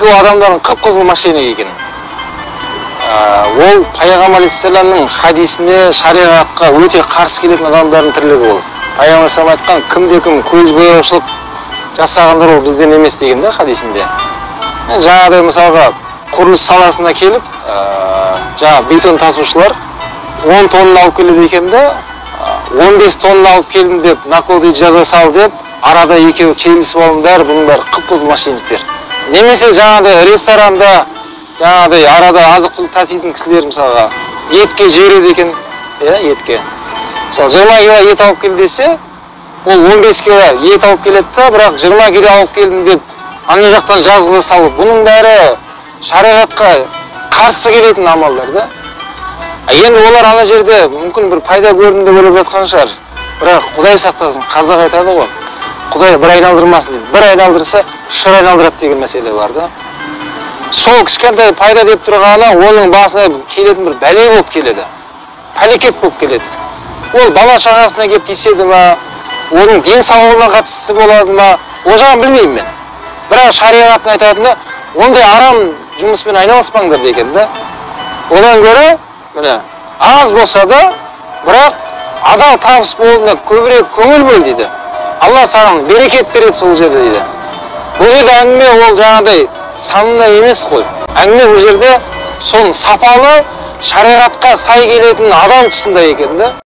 Дерекі адамдардың қып-қызыл машина екен. Ол Пайғамбар алейхиссаламның хадисіне, шариғатқа өте қарсы келетін адамдардың тірлігі ол. Пайғамбар алейхиссалам айтқан, кімде-кім көз бояушылық жасағандар ол бізден емес деген да хадисінде. Жаңағыдай мысалға құрылыс саласына келіп, жаңа бетон тасушылар 10 тонна алып келеді екен да, 15 тонна алып келдім деп, накладный жаза сал деп, арада екеуі келісіп алып, бәрі бұның бәрі қып-қызыл машиниктер. Немесе жаңағыдай ресторанда, жаңағыдай арада азық-түлік таситын кісілер мысалға етке жібереді екен, етке. Мысалы 20 кило ет алып кел десе, ол 15 кило ет алып келеді да, бірақ 20 кило алып келдім деп, ана жақтан жазғыза салып, бұның бәрі шариғатқа қарсы келетін амалдар да. Енді олар ана жерде мүмкін бір пайда көрдім деп ойлап жатқан шығар. Бірақ Құдай сақтасын, қазақ айтады ғой. Құдай бір айналдырмасын дейді. Бір айналдырса, шыр айналдырады деген мәселе бар да. Сол кішкентай пайда деп тұрғаны оның басына келетін бір бәле болып келеді. Пәлекет болып келеді. Ол бала шағасына келіп тиіседі ма, оның денсаулығына қатысты болады ма, ол жағын білмеймін мен. Бірақ шариғаттың айтатыны, ондай арам жұмыспен айналыспаңдар деген да. Одан гөрі, міне, аз болса да, бірақ адал табыс болуына көбірек көңіл бөл дейді. Алла саған берекет береді сол жерде дейді. Бұл жерде әңгіме ол жаңағыдай санына емес қой. Әңгіме бұл жерде соның сапалы, шариғатқа сай келетін адал тұсында екен да.